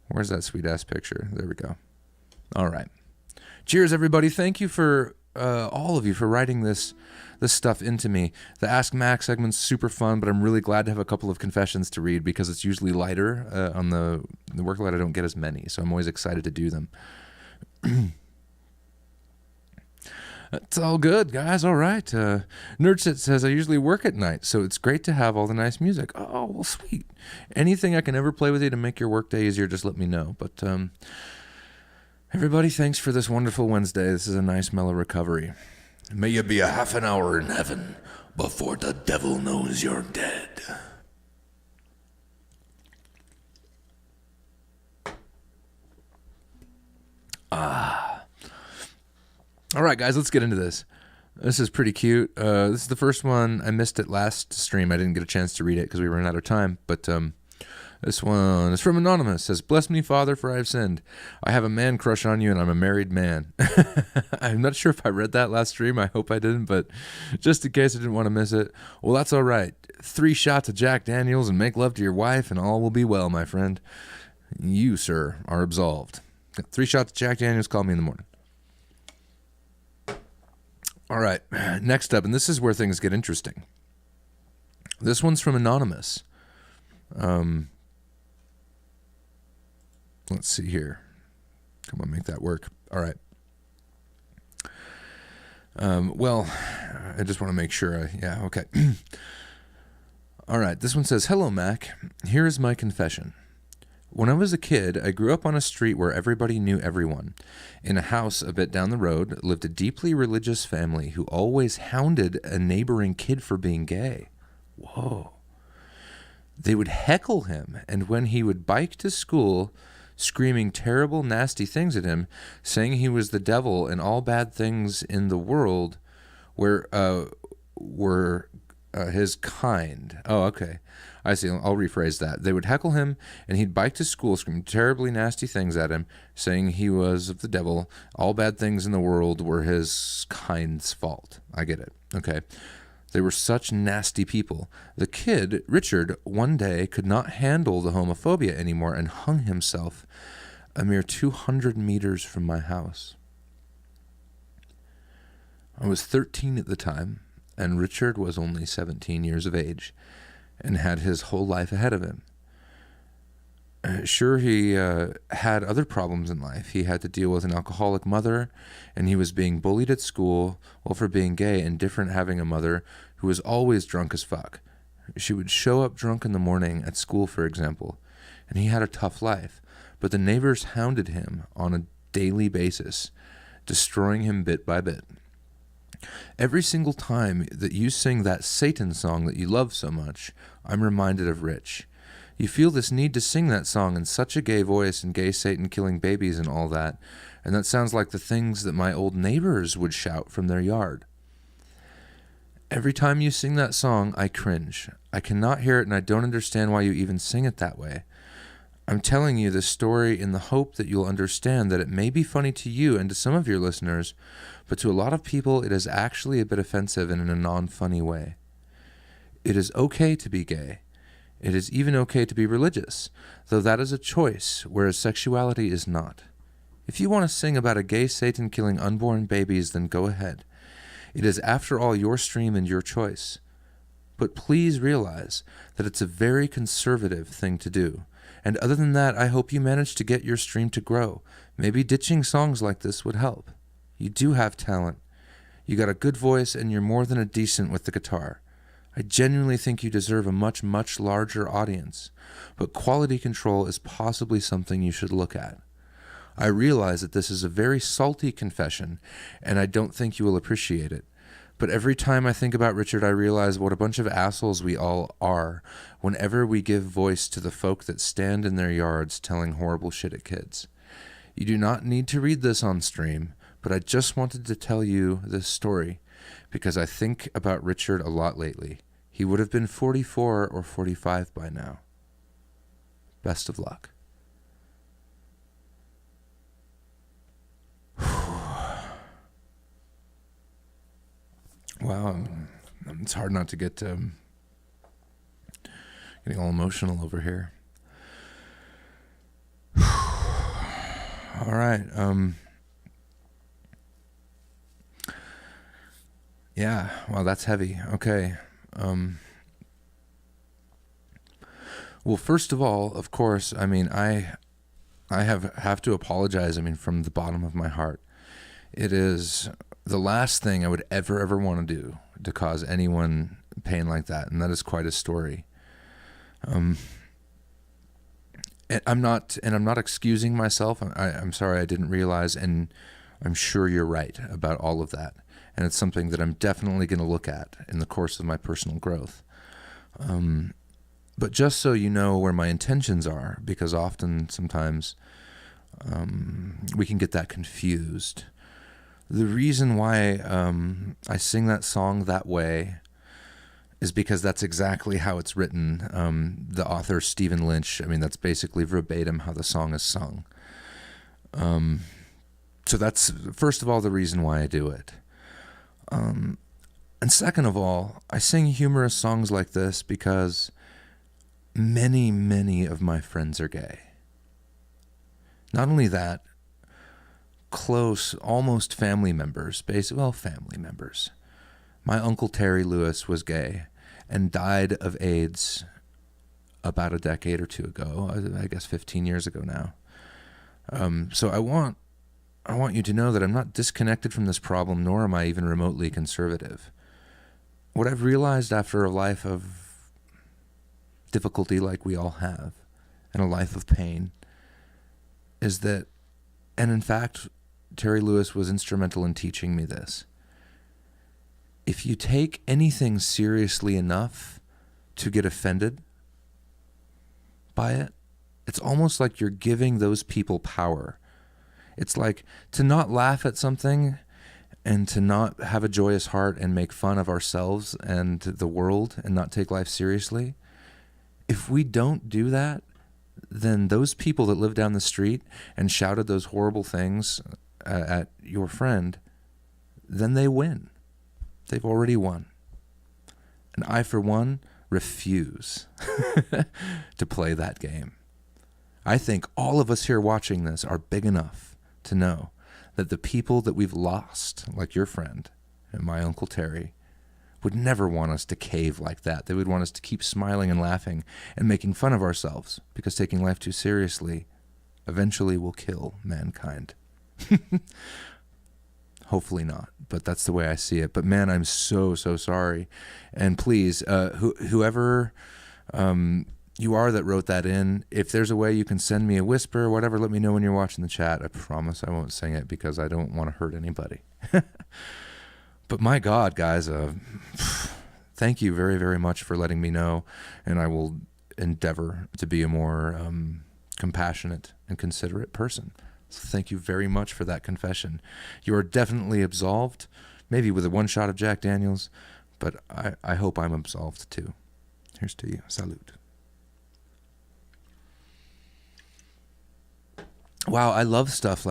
Where's that sweet-ass picture? There we go. All right. Cheers, everybody. Thank you for all of you for writing this stuff into me. The Ask Mac segment's super fun, but I'm really glad to have a couple of confessions to read because it's usually lighter. On the workload, I don't get as many, so I'm always excited to do them. It's all good, guys. All right. Nerdsit says, I usually work at night, so it's great to have all the nice music. Oh, well, sweet. Anything I can ever play with you to make your workday easier, just let me know. But everybody, thanks for this wonderful Wednesday. This is a nice, mellow recovery. May you be a half an hour in heaven before the devil knows you're dead. All right, guys, let's get into this. This is pretty cute. This is the first one. I missed it last stream. I didn't get a chance to read it because we ran out of time. But this one is from Anonymous. It says, bless me, Father, for I have sinned. I have a man crush on you, and I'm a married man. I'm not sure if I read that last stream. I hope I didn't, but just in case I didn't want to miss it. Well, that's all right. 3 shots of Jack Daniels and make love to your wife, and all will be well, my friend. You, sir, are absolved. 3 shots of Jack Daniels, call me in the morning. All right, next up, and this is where things get interesting. This one's from Anonymous. Let's see here. Come on, make that work. All right. Well, I just want to make sure. Yeah, okay. All right, this one says, hello, Mac. Here is my confession. When I was a kid, I grew up on a street where everybody knew everyone. In a house a bit down the road lived a deeply religious family who always hounded a neighboring kid for being gay. Whoa. They would heckle him, and when he would bike to school, screaming terrible, nasty things at him, saying he was the devil and all bad things in the world were his kind. Oh, okay. I see. I'll rephrase that. They would heckle him, and he'd bike to school, screaming terribly nasty things at him, saying he was of the devil. All bad things in the world were his kind's fault. I get it. Okay. They were such nasty people. The kid, Richard, one day could not handle the homophobia anymore and hung himself a mere 200 meters from my house. I was 13 at the time, and Richard was only 17 years of age and had his whole life ahead of him. Sure, he had other problems in life. He had to deal with an alcoholic mother, and he was being bullied at school, well, for being gay, and different having a mother who was always drunk as fuck. She would show up drunk in the morning at school, for example, and he had a tough life. But the neighbors hounded him on a daily basis, destroying him bit by bit. Every single time that you sing that Satan song that you love so much, I'm reminded of Rich. You feel this need to sing that song in such a gay voice and gay Satan killing babies and all that, and that sounds like the things that my old neighbors would shout from their yard. Every time you sing that song, I cringe. I cannot hear it, and I don't understand why you even sing it that way. I'm telling you this story in the hope that you'll understand that it may be funny to you and to some of your listeners, but to a lot of people it is actually a bit offensive and in a non-funny way. It is okay to be gay. It is even okay to be religious, though that is a choice, whereas sexuality is not. If you want to sing about a gay Satan killing unborn babies, then go ahead. It is, after all, your stream and your choice. But please realize that it's a very conservative thing to do. And other than that, I hope you manage to get your stream to grow. Maybe ditching songs like this would help. You do have talent. You got a good voice, and you're more than a decent with the guitar. I genuinely think you deserve a much, much larger audience. But quality control is possibly something you should look at. I realize that this is a very salty confession, and I don't think you will appreciate it. But every time I think about Richard, I realize what a bunch of assholes we all are whenever we give voice to the folk that stand in their yards telling horrible shit at kids. You do not need to read this on stream, but I just wanted to tell you this story because I think about Richard a lot lately. He would have been 44 or 45 by now. Best of luck. Wow, it's hard not to get getting all emotional over here. All right. Yeah. Well, that's heavy. Okay. Well, first of all, of course, I mean, I have to apologize. I mean, from the bottom of my heart. It is the last thing I would ever want to do to cause anyone pain like that, and that is quite a story. And I'm not excusing myself. I'm sorry I didn't realize, and I'm sure you're right about all of that. And it's something that I'm definitely going to look at in the course of my personal growth. But just so you know where my intentions are, because sometimes we can get that confused. The reason why I sing that song that way is because that's exactly how it's written. The author, Stephen Lynch, I mean, that's basically verbatim how the song is sung. So that's, first of all, the reason why I do it. And second of all, I sing humorous songs like this because many of my friends are gay. Not only that, close, almost family members, family members. My Uncle Terry Lewis was gay and died of AIDS about a decade or two ago, I guess 15 years ago now. So I want you to know that I'm not disconnected from this problem, nor am I even remotely conservative. What I've realized after a life of difficulty like we all have, and a life of pain, is that, and in fact, Terry Lewis was instrumental in teaching me this. If you take anything seriously enough to get offended by it, it's almost like you're giving those people power. It's like to not laugh at something and to not have a joyous heart and make fun of ourselves and the world and not take life seriously. If we don't do that, then those people that live down the street and shouted those horrible things at your friend, then they win. They've already won. And I, for one, refuse to play that game. I think all of us here watching this are big enough to know that the people that we've lost, like your friend and my Uncle Terry, would never want us to cave like that. They would want us to keep smiling and laughing and making fun of ourselves, because taking life too seriously eventually will kill mankind. Hopefully not, but that's the way I see it. But man, I'm so sorry. And please, whoever you are that wrote that in, if there's a way you can send me a whisper or whatever, let me know when you're watching the chat. I promise I won't sing it because I don't want to hurt anybody. But my God, guys, thank you very much for letting me know, and I will endeavor to be a more compassionate and considerate person. So thank you very much for that confession. You are definitely absolved, maybe with a one shot of Jack Daniels, but I hope I'm absolved too. Here's to you. Salute. Wow, I love stuff like